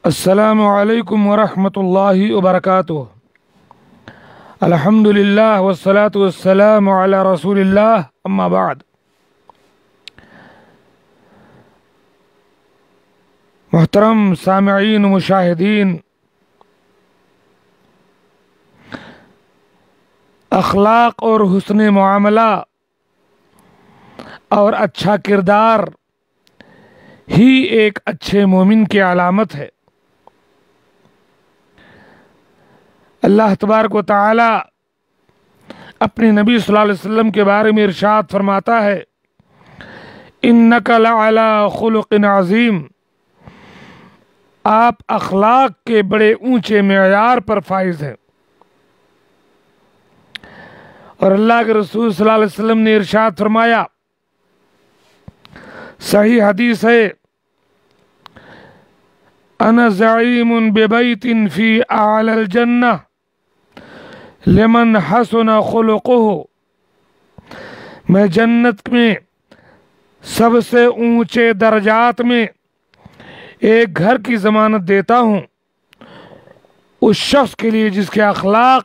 السلام علیکم ورحمۃ اللہ وبرکاتہ۔ الحمدللہ والصلاة والسلام علی رسول اللہ، اما بعد۔ محترم سامعین و مشاہدین، اخلاق اور حسن معاملہ اور اچھا کردار ہی ایک اچھے مومن کی علامت ہے۔ اللہ تبارک و تعالی اپنے نبی صلی اللہ علیہ وسلم کے بارے میں ارشاد فرماتا ہے، اِنَّكَ لَعَلَىٰ خُلُقٍ عَظِيمٍ، آپ اخلاق کے بڑے اونچے معیار پر فائز ہیں۔ اور اللہ کے رسول صلی اللہ علیہ وسلم نے ارشاد فرمایا، صحیح حدیث ہے، انا زعیم ببیت فی اعلی الجنہ لمن حسن خلقہ، میں جنت میں سب سے اونچے درجات میں ایک گھر کی ضمانت دیتا ہوں اس شخص کے لیے جس کے اخلاق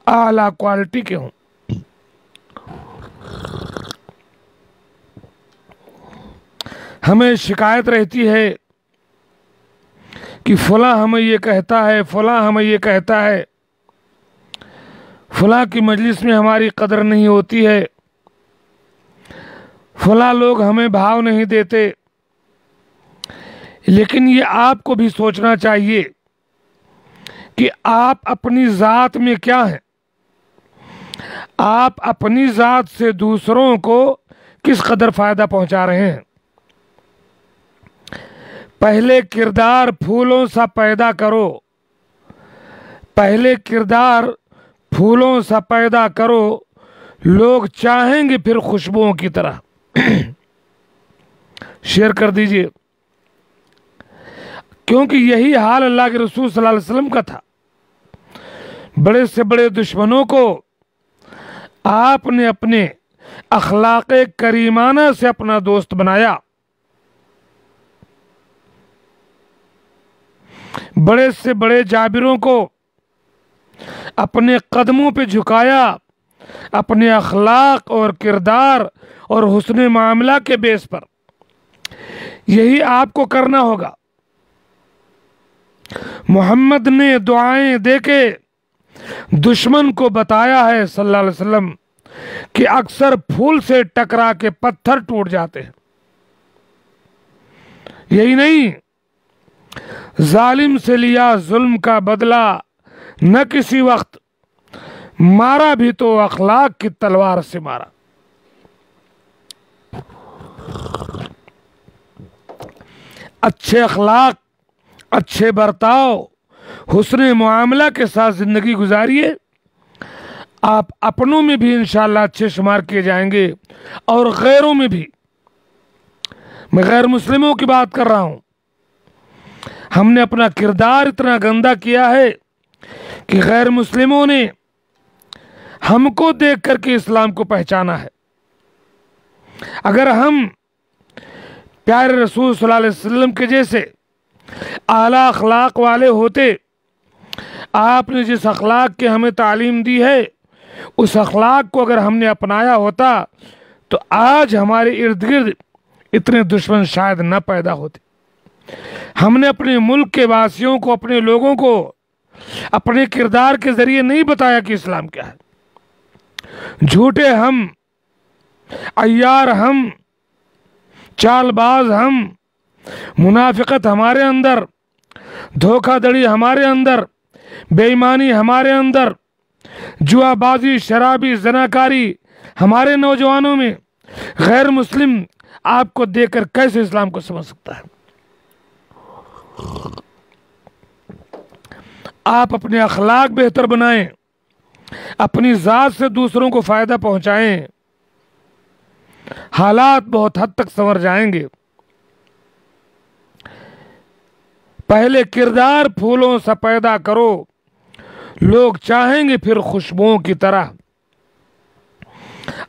اعلیٰ کوالٹی کے ہوں۔ ہمیں شکایت رہتی ہے کہ فلاں ہمیں یہ کہتا ہے، فلاں ہمیں یہ کہتا ہے، فلاں کی مجلس میں ہماری قدر نہیں ہوتی ہے، فلاں لوگ ہمیں بھاؤ نہیں دیتے۔ لیکن یہ آپ کو بھی سوچنا چاہیے کہ آپ اپنی ذات میں کیا ہیں، آپ اپنی ذات سے دوسروں کو کس قدر فائدہ پہنچا رہے ہیں۔ پہلے کردار پھولوں سا پیدا کرو، پہلے کردار پھولوں سا پیدا کرو، لوگ چاہیں گے پھر خوشبوؤں کی طرح۔ شیئر کر دیجئے، کیونکہ یہی حال اللہ کے رسول صلی اللہ علیہ وسلم کا تھا۔ بڑے سے بڑے دشمنوں کو آپ نے اپنے اخلاق کریمانہ سے اپنا دوست بنایا، بڑے سے بڑے جابروں کو اپنے قدموں پہ جھکایا، اپنے اخلاق اور کردار اور حسن معاملہ کے بیس پر۔ یہی آپ کو کرنا ہوگا۔ محمد نے دعائیں دے کے دشمن کو بتایا ہے صلی اللہ علیہ وسلم کہ اکثر پھول سے ٹکرا کے پتھر ٹوٹ جاتے ہیں۔ یہی نہیں، ظالم سے لیا ظلم کا بدلہ، نہ کسی وقت مارا بھی تو اخلاق کی تلوار سے مارا۔ اچھے اخلاق، اچھے برتاؤ، حسن معاملہ کے ساتھ زندگی گزاریے، آپ اپنوں میں بھی انشاءاللہ اچھے شمار کیے جائیں گے اور غیروں میں بھی۔ میں غیر مسلموں کی بات کر رہا ہوں۔ ہم نے اپنا کردار اتنا گندا کیا ہے کہ غیر مسلموں نے ہم کو دیکھ کر کے اسلام کو پہچانا ہے۔ اگر ہم پیارے رسول صلی اللہ علیہ وسلم کے جیسے اعلیٰ اخلاق والے ہوتے، آپ نے جس اخلاق کی ہمیں تعلیم دی ہے اس اخلاق کو اگر ہم نے اپنایا ہوتا تو آج ہمارے ارد گرد اتنے دشمن شاید نہ پیدا ہوتے۔ ہم نے اپنے ملک کے واسیوں کو، اپنے لوگوں کو اپنے کردار کے ذریعے نہیں بتایا کہ اسلام کیا ہے۔ جھوٹے ہم، عیار ہم، چال باز ہم، منافقت ہمارے اندر، دھوکہ دڑی ہمارے اندر، بے ایمانی ہمارے اندر، جوا بازی، شرابی، زناکاری ہمارے نوجوانوں میں۔ غیر مسلم آپ کو دیکھ کر کیسے اسلام کو سمجھ سکتا ہے؟ آپ اپنے اخلاق بہتر بنائیں، اپنی ذات سے دوسروں کو فائدہ پہنچائیں، حالات بہت حد تک سنور جائیں گے۔ پہلے کردار پھولوں سا پیدا کرو، لوگ چاہیں گے پھر خوشبوؤں کی طرح۔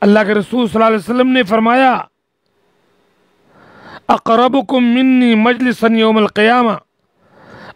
اللہ کے رسول صلی اللہ علیہ وسلم نے فرمایا، اقربکم منی مجلسا یوم القیامہ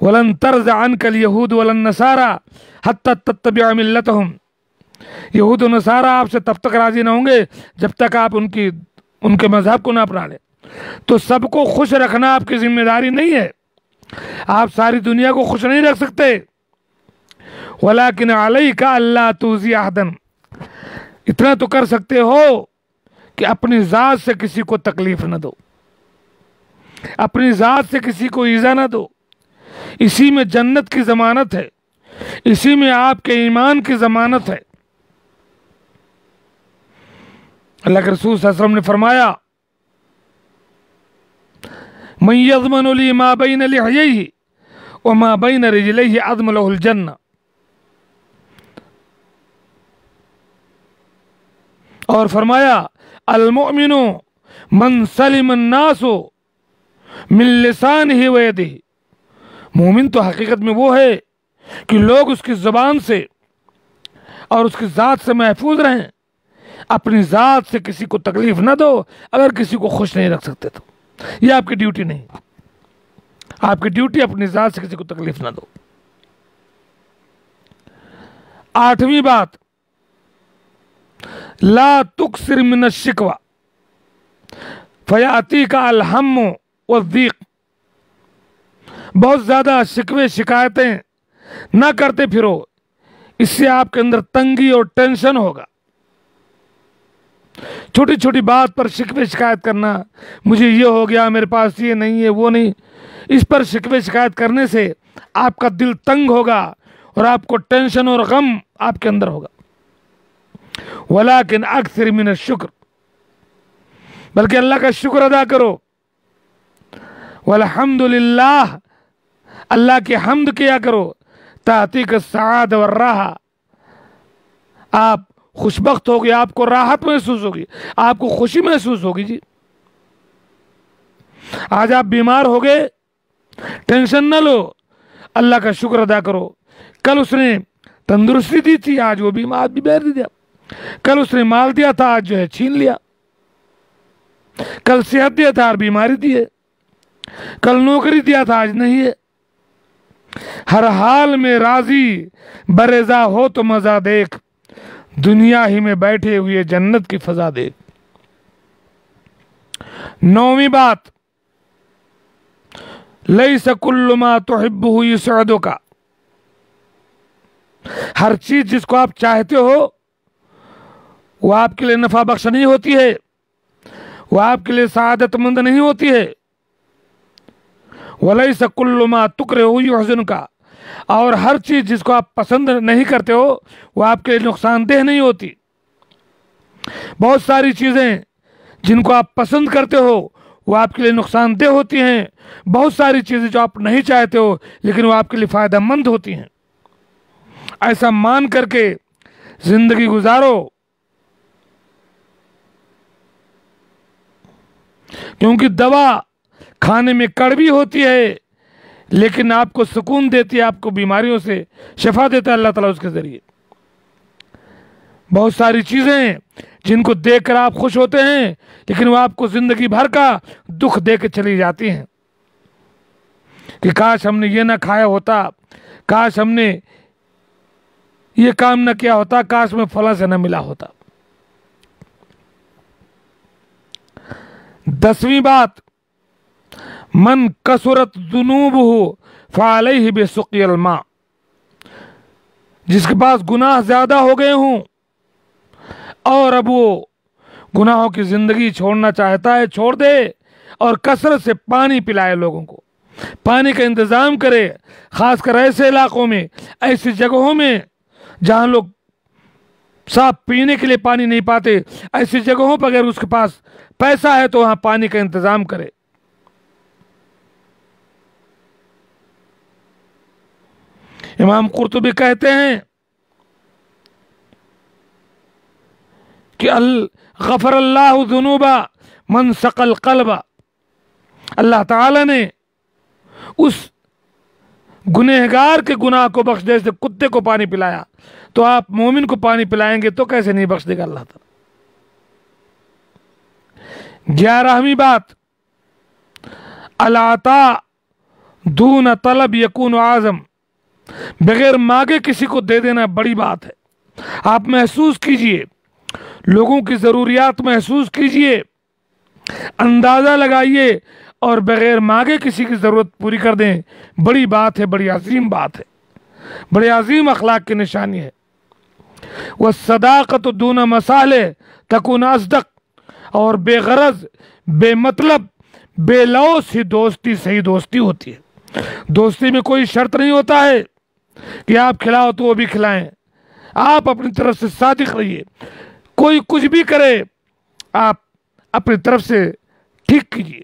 ولن ترضى عنك اليهود ولا النصارى حتى تتبع ملتهم، یہود و نصارہ آپ سے تب تک راضی نہ ہوں گے جب تک آپ ان کے مذہب کو نہ اپنا لیں۔ تو سب کو خوش رکھنا آپ کی ذمہ داری نہیں ہے، آپ ساری دنیا کو خوش نہیں رکھ سکتے۔ وَلَكِنْ عَلَيْكَ أَلَّا تُؤْذِيَ أَحَدًا، اتنا تو کر سکتے ہو کہ اپنی ذات سے کسی کو تکلیف نہ دو، اپنی ذات سے کسی کو ایذا نہ دو۔ اسی میں جنت کی ضمانت ہے، اسی میں آپ کے ایمان کی ضمانت ہے۔ اللہ کے رسول صلی اللہ علیہ وسلم نے فرمایا من یضمن لی ما بین لحییہ وما بین رجلیہ عظم له الجنہ، اور فرمایا المؤمن من سلم الناس من لسانہ ویدہ، مومن تو حقیقت میں وہ ہے کہ لوگ اس کی زبان سے اور اس کی ذات سے محفوظ رہیں۔ اپنی ذات سے کسی کو تکلیف نہ دو، اگر کسی کو خوش نہیں رکھ سکتے تو یہ آپ کی ڈیوٹی نہیں، آپ کی ڈیوٹی اپنی ذات سے کسی کو تکلیف نہ دو۔ 8ویں بات، لا تکثر من الشکوى فیاتیک الہم والضیق، بہت زیادہ شکوے شکایتیں نہ کرتے پھرو، اس سے آپ کے اندر تنگی اور ٹینشن ہوگا۔ چھوٹی چھوٹی بات پر شکوے شکایت کرنا، مجھے یہ ہو گیا، میرے پاس یہ نہیں ہے، وہ نہیں، اس پر شکوے شکایت کرنے سے آپ کا دل تنگ ہوگا اور آپ کو ٹینشن اور غم آپ کے اندر ہوگا۔ ولیکن اکثر من الشکر، بلکہ اللہ کا شکر ادا کرو۔ والحمدللہ، اللہ کی حمد کیا کرو۔ تأتیک السعادہ والراحہ، آپ خوشبخت ہوگی، آپ کو راحت محسوس ہوگی، آپ کو خوشی محسوس ہوگی۔ جی آج آپ بیمار ہو گئے، ٹینشن نہ لو، اللہ کا شکر ادا کرو۔ کل اس نے تندرستی دی تھی، آج وہ بیمار دے دیا۔ کل اس نے مال دیا تھا، آج جو ہے چھین لیا۔ کل صحت دیا تھا، آج بیماری دی ہے۔ کل نوکری دیا تھا، آج نہیں ہے۔ ہر حال میں راضی برضا ہو تو مزہ دیکھ، دنیا ہی میں بیٹھے ہوئے جنت کی فضا دیکھ۔ 9ویں بات، لیس کل ما تحبہ یسعدک، ہر چیز جس کو آپ چاہتے ہو وہ آپ کے لیے نفع بخش نہیں ہوتی ہے، وہ آپ کے لیے سعادت مند نہیں ہوتی ہے۔ ولیس کل ما تکرہ یحزنک، اور ہر چیز جس کو آپ پسند نہیں کرتے ہو وہ آپ کے لیے نقصان دہ نہیں ہوتی۔ بہت ساری چیزیں جن کو آپ پسند کرتے ہو وہ آپ کے لیے نقصان دہ ہوتی ہیں، بہت ساری چیزیں جو آپ نہیں چاہتے ہو لیکن وہ آپ کے لیے فائدہ مند ہوتی ہیں۔ ایسا مان کر کے زندگی گزارو، کیونکہ دوا کھانے میں کڑوی ہوتی ہے لیکن آپ کو سکون دیتی ہے، آپ کو بیماریوں سے شفا دیتا ہے اللہ تعالیٰ اس کے ذریعے۔ بہت ساری چیزیں جن کو دیکھ کر آپ خوش ہوتے ہیں لیکن وہ آپ کو زندگی بھر کا دکھ دے کے چلی جاتی ہیں کہ کاش ہم نے یہ نہ کھایا ہوتا، کاش ہم نے یہ کام نہ کیا ہوتا، کاش میں فلاں سے نہ ملا ہوتا۔ 10ویں بات، من کثرت ذنوبہ فعلیہ بسقی الماء، جس کے پاس گناہ زیادہ ہو گئے ہوں اور اب وہ گناہوں کی زندگی چھوڑنا چاہتا ہے، چھوڑ دے اور کثرت سے پانی پلائے، لوگوں کو پانی کا انتظام کرے، خاص کر ایسے علاقوں میں، ایسی جگہوں میں جہاں لوگ صاف پینے کے لیے پانی نہیں پاتے، ایسی جگہوں پر اگر اس کے پاس پیسہ ہے تو وہاں پانی کا انتظام کرے۔ امام قرطبی کہتے ہیں کہ غفر اللہ ذنوب من سقى القلب، اللہ تعالی نے اس گنہگار کے گناہ کو بخش دے، جیسے کتے کو پانی پلایا، تو آپ مومن کو پانی پلائیں گے تو کیسے نہیں بخش دے گا اللہ تعالی۔ 11ویں بات، العطاء دون طلب یکون اعظم، بغیر مانگے کسی کو دے دینا بڑی بات ہے۔ آپ محسوس کیجئے، لوگوں کی ضروریات محسوس کیجئے، اندازہ لگائیے اور بغیر مانگے کسی کی ضرورت پوری کر دیں، بڑی بات ہے، بڑی عظیم بات ہے، بڑے عظیم اخلاق کی نشانی ہے۔ والصداقۃ دون مصالح تکون اصدق، اور بے غرض، بے مطلب، بے لوث ہی دوستی صحیح دوستی ہوتی ہے۔ دوستی میں کوئی شرط نہیں ہوتا ہے کہ آپ کھلاؤ تو وہ بھی کھلائیں، آپ اپنی طرف سے صادق رہیے، کوئی کچھ بھی کرے آپ اپنی طرف سے ٹھیک کیجیے۔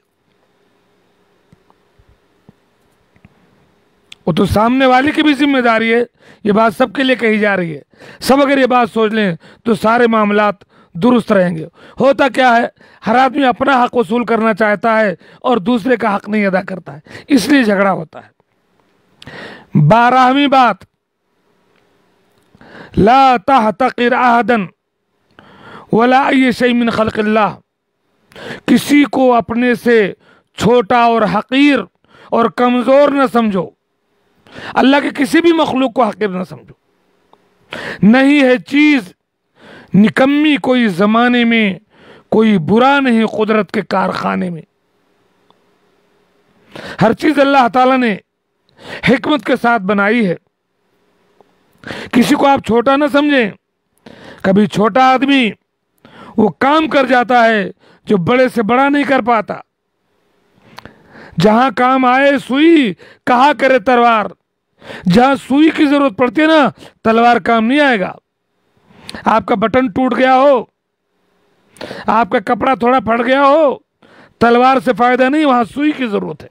وہ تو سامنے والے کی بھی ذمہ داری ہے، یہ بات سب کے لیے کہی جا رہی ہے، سب اگر یہ بات سوچ لیں تو سارے معاملات درست رہیں گے۔ ہوتا کیا ہے، ہر آدمی اپنا حق وصول کرنا چاہتا ہے اور دوسرے کا حق نہیں ادا کرتا ہے، اس لیے جھگڑا ہوتا ہے۔ 12ویں بات، لا تحتقر احدا ولا ای شیء من خلق اللہ، کسی کو اپنے سے چھوٹا اور حقیر اور کمزور نہ سمجھو، اللہ کے کسی بھی مخلوق کو حقیر نہ سمجھو۔ نہیں ہے چیز نکمی کوئی زمانے میں، کوئی برا نہیں قدرت کے کارخانے میں۔ ہر چیز اللہ تعالیٰ نے حکمت کے ساتھ بنائی ہے، کسی کو آپ چھوٹا نہ سمجھیں۔ کبھی چھوٹا آدمی وہ کام کر جاتا ہے جو بڑے سے بڑا نہیں کر پاتا۔ جہاں کام آئے سوئی، کہا کرے تلوار، جہاں سوئی کی ضرورت پڑتی ہے نا، تلوار کام نہیں آئے گا۔ آپ کا بٹن ٹوٹ گیا ہو، آپ کا کپڑا تھوڑا پھٹ گیا ہو، تلوار سے فائدہ نہیں، وہاں سوئی کی ضرورت ہے۔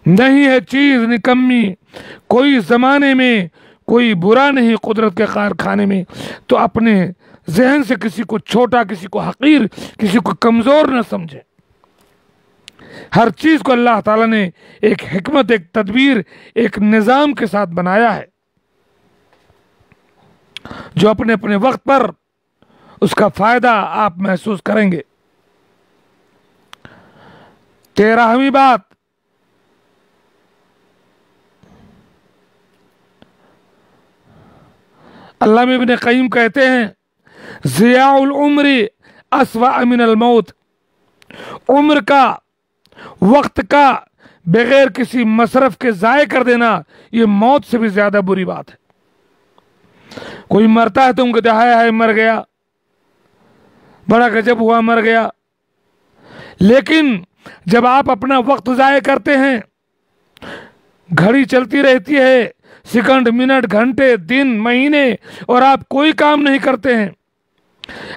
نہیں ہے چیز نکمی کوئی زمانے میں، کوئی برا نہیں قدرت کے کارخانے میں۔ تو اپنے ذہن سے کسی کو چھوٹا، کسی کو حقیر، کسی کو کمزور نہ سمجھے۔ ہر چیز کو اللہ تعالیٰ نے ایک حکمت، ایک تدبیر، ایک نظام کے ساتھ بنایا ہے، جو اپنے اپنے وقت پر اس کا فائدہ آپ محسوس کریں گے۔ 13ویں بات، علامہ ابن قیم کہتے ہیں، ضیاء العمر اسوأ من الموت، عمر کا، وقت کا بغیر کسی مصرف کے ضائع کر دینا یہ موت سے بھی زیادہ بری بات ہے۔ کوئی مرتا ہے تو ہم کہتے ہیں ہائے ہائے مر گیا، بڑا گجب ہوا مر گیا، لیکن جب آپ اپنا وقت ضائع کرتے ہیں، گھڑی چلتی رہتی ہے، سیکنڈ، منٹ، گھنٹے، دن، مہینے، اور آپ کوئی کام نہیں کرتے ہیں،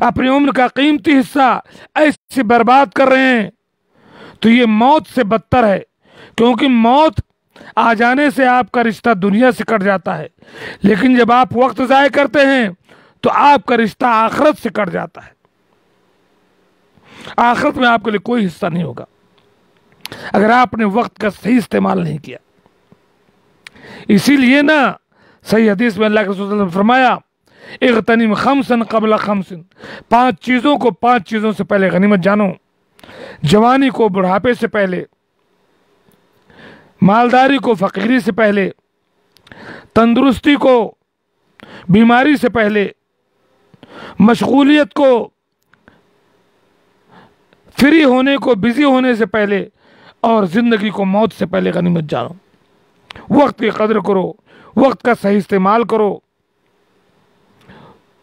اپنی عمر کا قیمتی حصہ ایسے برباد کر رہے ہیں، تو یہ موت سے بدتر ہے، کیونکہ موت آ جانے سے آپ کا رشتہ دنیا سے کٹ جاتا ہے، لیکن جب آپ وقت ضائع کرتے ہیں تو آپ کا رشتہ آخرت سے کٹ جاتا ہے۔ آخرت میں آپ کے لیے کوئی حصہ نہیں ہوگا اگر آپ نے وقت کا صحیح استعمال نہیں کیا۔ اسی لیے نا صحیح حدیث میں اللہ کے رسول صلی اللہ علیہ وسلم نے فرمایا، اغتنم خمسا قبل خمس، 5 چیزوں کو 5 چیزوں سے پہلے غنیمت جانو، جوانی کو بڑھاپے سے پہلے، مالداری کو فقیری سے پہلے، تندرستی کو بیماری سے پہلے، مشغولیت کو، فری ہونے کو، بزی ہونے سے پہلے، اور زندگی کو موت سے پہلے غنیمت جانو۔ وقت کی قدر کرو، وقت کا صحیح استعمال کرو،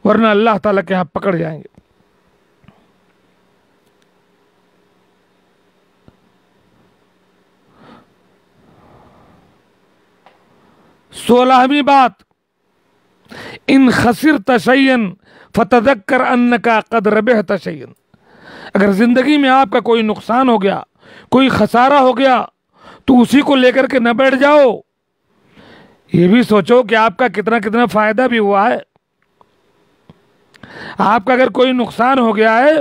ورنہ اللہ تعالیٰ کے ہاں پکڑ جائیں گے۔ سولہویں بات، ان خسرت شیئا فتذکر انک قد ربحت شیئا، اگر زندگی میں آپ کا کوئی نقصان ہو گیا، کوئی خسارہ ہو گیا، تو اسی کو لے کر کے نہ بیٹھ جاؤ، یہ بھی سوچو کہ آپ کا کتنا کتنا فائدہ بھی ہوا ہے۔ آپ کا اگر کوئی نقصان ہو گیا ہے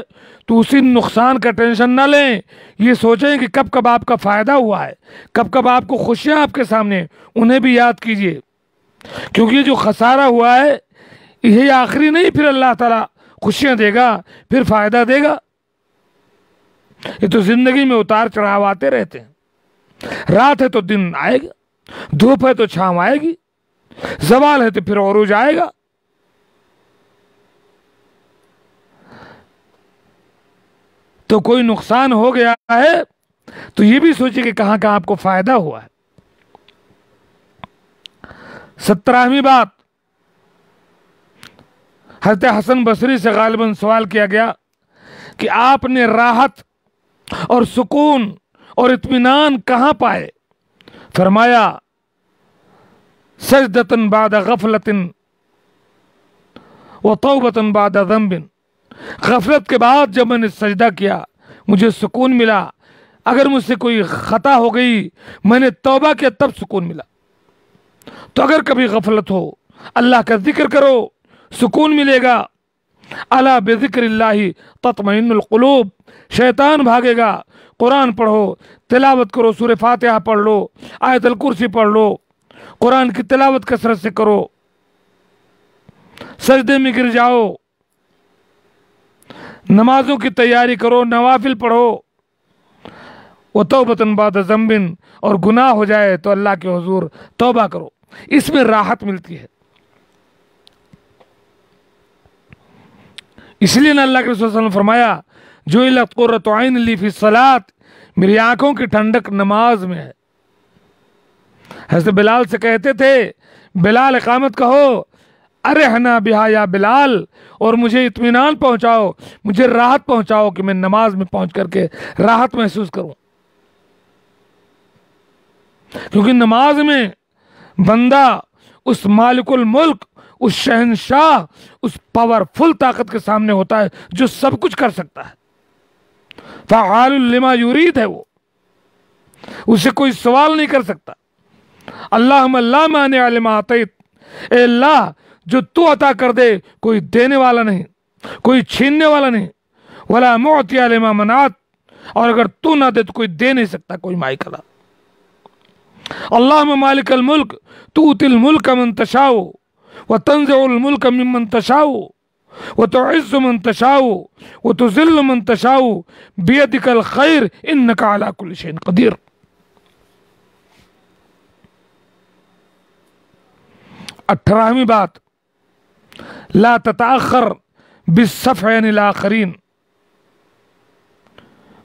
تو اسی نقصان کا ٹینشن نہ لیں، یہ سوچیں کہ کب کب آپ کا فائدہ ہوا ہے، کب کب آپ کو خوشیاں آپ کے سامنے، انہیں بھی یاد کیجئے، کیونکہ یہ جو خسارہ ہوا ہے یہ آخری نہیں، پھر اللہ تعالیٰ خوشیاں دے گا، پھر فائدہ دے گا۔ یہ تو زندگی میں اتار چڑھاؤ آتے رہتے ہیں، رات ہے تو دن آئے گا، دھوپ ہے تو چھاؤں آئے گی، زوال ہے تو پھر عروج آئے گا۔ تو کوئی نقصان ہو گیا ہے تو یہ بھی سوچے کہ کہاں کہاں آپ کو فائدہ ہوا ہے۔ 17ویں بات، حضرت حسن بصری سے غالباً سوال کیا گیا کہ آپ نے راحت اور سکون اور اطمینان کہاں پائے؟ فرمایا سجدتن بعد غفلتن وتوبتن بعد ذنب، غفلت کے بعد جب میں نے سجدہ کیا مجھے سکون ملا، اگر مجھ سے کوئی خطا ہو گئی میں نے توبہ کیا تب سکون ملا۔ تو اگر کبھی غفلت ہو اللہ کا ذکر کرو، سکون ملے گا۔ الا بذکر اللہ تطمئن القلوب، شیطان بھاگے گا۔ قرآن پڑھو، تلاوت کرو، سورہ فاتحہ پڑھ لو، آیت الکرسی پڑھ لو، قرآن کی تلاوت کثرت سے کرو، سجدے میں گر جاؤ، نمازوں کی تیاری کرو، نوافل پڑھو، وتوبۃ بعد ذنب، اور گناہ ہو جائے تو اللہ کے حضور توبہ کرو، اس میں راحت ملتی ہے۔ اس لیے اللہ کے رسول صلی اللہ علیہ وسلم نے فرمایا جعلت قرۃ عین لی فی الصلاۃ، میری آنکھوں کی ٹھنڈک نماز میں ہے۔ حضرت بلال سے کہتے تھے بلال اقامت کہو، ارحنا بہا یا بلال، اور مجھے اطمینان پہنچاؤ، مجھے راحت پہنچاؤ کہ میں نماز میں پہنچ کر کے راحت محسوس کروں۔ کیونکہ نماز میں بندہ اس مالک الملک، اس شہنشاہ، اس پاورفل طاقت کے سامنے ہوتا ہے جو سب کچھ کر سکتا ہے، فعال لما یرید ہے، وہ اسے کوئی سوال نہیں کر سکتا۔ اللہم لا مانع لما اعطیت، اے اللہ جو تو عطا کر دے کوئی دینے والا نہیں، کوئی چھیننے والا نہیں، ولا معطی لما منعت، اور اگر تو نہ دے تو کوئی دے نہیں سکتا، کوئی مائی کلا۔ اللہم مالک الملک تؤتی الملک من تشاء وتنزع الملک ممن تشاء وتعز من تشاء وتذل من تشاء بیدک الخیر انک علی کل شیء قدیر۔ اٹھارہویں بات، لا تتأخر بالصفح عن الآخرین،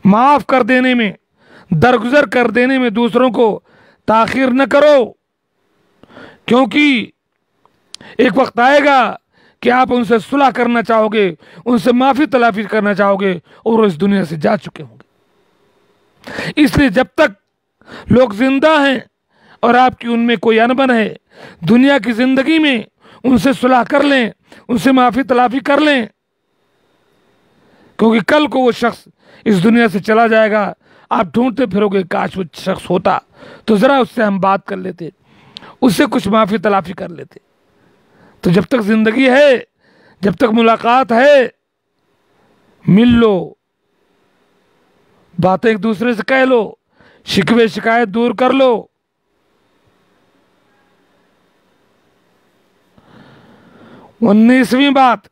معاف کر دینے میں، درگزر کر دینے میں دوسروں کو تاخیر نہ کرو، کیونکہ ایک وقت آئے گا کہ آپ ان سے صلح کرنا چاہو گے، ان سے معافی تلافی کرنا چاہو گے اور وہ اس دنیا سے جا چکے ہوں گے۔ اس لیے جب تک لوگ زندہ ہیں اور آپ کی ان میں کوئی انبن ہے، دنیا کی زندگی میں ان سے صلح کر لیں، ان سے معافی تلافی کر لیں، کیونکہ کل کو وہ شخص اس دنیا سے چلا جائے گا، آپ ڈھونڈتے پھرو گے کاش وہ شخص ہوتا تو ذرا اس سے ہم بات کر لیتے، اس سے کچھ معافی تلافی کر لیتے۔ تو جب تک زندگی ہے، جب تک ملاقات ہے، مل لو، باتیں ایک دوسرے سے کہہ لو، شکوے شکایت دور کر لو۔ 19ویں بات،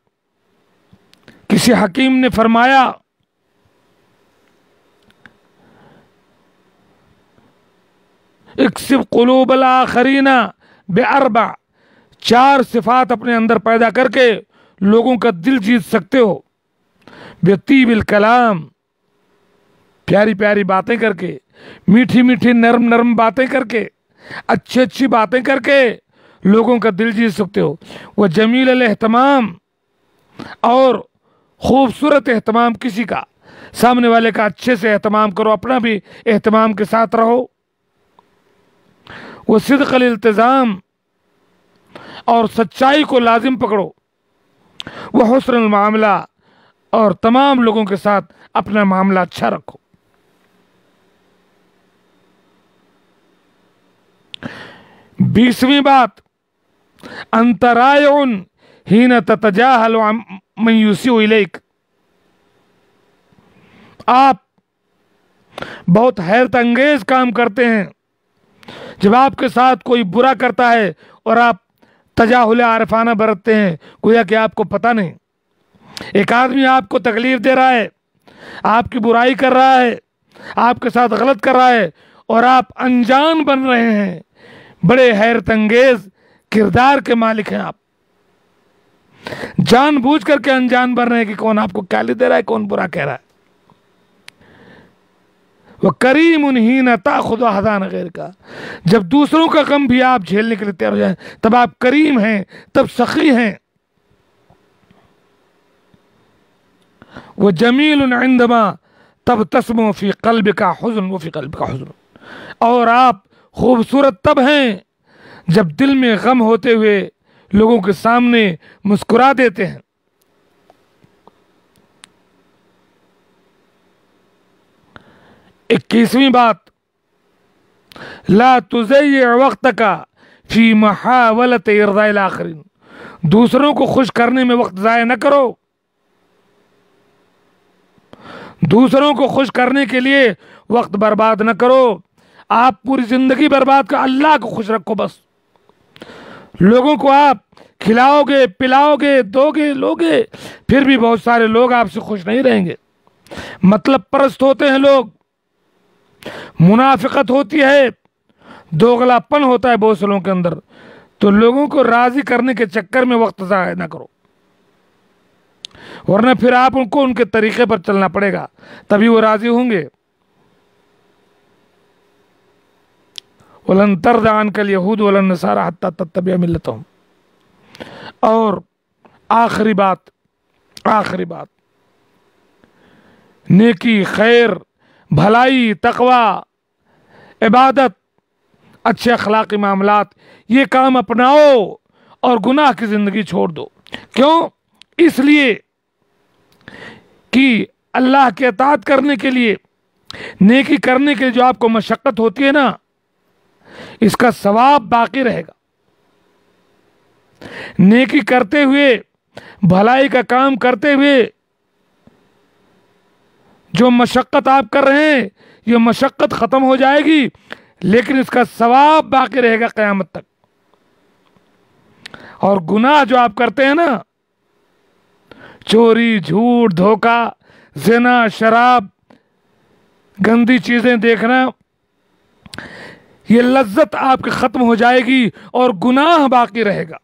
کسی حکیم نے فرمایا اکسب قلوب الآخرین بأربع، 4 صفات اپنے اندر پیدا کر کے لوگوں کا دل جیت سکتے ہو۔ بطیب الکلام، پیاری پیاری باتیں کر کے، میٹھی میٹھی نرم نرم باتیں کر کے، اچھی اچھی باتیں کر کے لوگوں کا دل جیت سکتے ہو۔ وہ جمیل الاہتمام، اور خوبصورت اہتمام کسی کا، سامنے والے کا اچھے سے اہتمام کرو، اپنا بھی اہتمام کے ساتھ رہو۔ وہ صدق الالتزام، اور سچائی کو لازم پکڑو۔ وہ حسن المعاملہ، اور تمام لوگوں کے ساتھ اپنا معاملہ اچھا رکھو۔ 20ویں بات، انت رائع حین تتجاہل من یسیء الیک، آپ بہت حیرت انگیز کام کرتے ہیں جب آپ کے ساتھ کوئی برا کرتا ہے اور آپ تجاہل عارفانہ برتتے ہیں، گویا کہ آپ کو پتہ نہیں۔ ایک آدمی آپ کو تکلیف دے رہا ہے، آپ کی برائی کر رہا ہے، آپ کے ساتھ غلط کر رہا ہے، اور آپ انجان بن رہے ہیں، بڑے حیرت انگیز کردار کے مالک ہیں آپ، جان بوجھ کر کے انجان بن رہے ہیں کہ کون آپ کو گالی دے رہا ہے، کون برا کہہ رہا ہے۔ وَكَرِيمٌ حِينَ تَأْخُذُ أَحْزَانَ غَيْرِكَ، جب دوسروں کا غم بھی آپ جھیلنے کے لیے تیار ہو جائیں تب آپ کریم ہیں، تب سخی ہیں۔ وَجَمِيلٌ عِندَمَا تَبْتَسِمُ فِي قَلْبِكَ حُزْنٌ وَفِي قَلْبِكَ حُزْنٌ، اور آپ خوبصورت تب ہیں جب دل میں غم ہوتے ہوئے لوگوں کے سامنے مسکرا دیتے ہیں۔ 21ویں بات، لا تضيع وقتك في محاولة ارضاء الاخرين، دوسروں کو خوش کرنے میں وقت ضائع نہ کرو، دوسروں کو خوش کرنے کے لیے وقت برباد نہ کرو۔ آپ پوری زندگی برباد کر اللہ کو خوش رکھو، بس لوگوں کو آپ کھلاؤ گے، پلاؤ گے، دو گے، لوگے، پھر بھی بہت سارے لوگ آپ سے خوش نہیں رہیں گے۔ مطلب پرست ہوتے ہیں لوگ، منافقت ہوتی ہے، دوغلا پن ہوتا ہے بہت سے لوگوں کے اندر، تو لوگوں کو راضی کرنے کے چکر میں وقت ضائع نہ کرو، ورنہ پھر آپ ان کو ان کے طریقے پر چلنا پڑے گا، تبھی وہ راضی ہوں گے۔ وَلَن تَرْضَ عَنْكَ الْيَهُودُ وَلَا النَّصَارَىٰ حَتَّىٰ تَتَّبِعَ مِلَّتَهُمْ۔ اور آخری بات، نیکی، خیر، بھلائی، تقوی، عبادت، اچھے اخلاقی معاملات، یہ کام اپناؤ اور گناہ کی زندگی چھوڑ دو۔ کیوں؟ اس لیے کہ اللہ کے اطاعت کرنے کے لیے، نیکی کرنے کے لیے جو آپ کو مشقت ہوتی ہے نا، اس کا ثواب باقی رہے گا۔ نیکی کرتے ہوئے، بھلائی کا کام کرتے ہوئے جو مشقت آپ کر رہے ہیں، یہ مشقت ختم ہو جائے گی، لیکن اس کا ثواب باقی رہے گا قیامت تک۔ اور گناہ جو آپ کرتے ہیں نا، چوری، جھوٹ، دھوکہ، زنا، شراب، گندی چیزیں دیکھنا، یہ لذت آپ کے ختم ہو جائے گی اور گناہ باقی رہے گا۔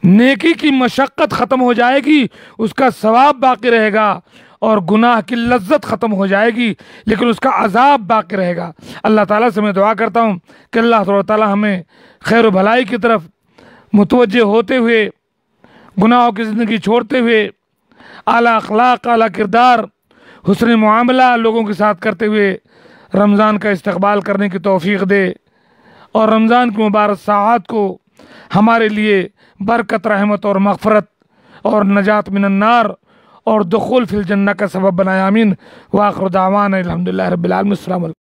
نیکی کی مشقت ختم ہو جائے گی، اس کا ثواب باقی رہے گا، اور گناہ کی لذت ختم ہو جائے گی لیکن اس کا عذاب باقی رہے گا۔ اللہ تعالیٰ سے میں دعا کرتا ہوں کہ اللہ تعالیٰ ہمیں خیر و بھلائی کی طرف متوجہ ہوتے ہوئے، گناہوں کی زندگی چھوڑتے ہوئے، اعلیٰ اخلاق، اعلیٰ کردار، حسن معاملہ لوگوں کے ساتھ کرتے ہوئے رمضان کا استقبال کرنے کی توفیق دے، اور رمضان کی مبارک ساعات کو ہمارے لیے برکت، رحمت اور مغفرت اور نجات من النار اور دخول فی الجنہ کا سبب بنائے، آمین۔ وآخر دعوانا الحمدللہ رب العالمین۔ السلام علیکم۔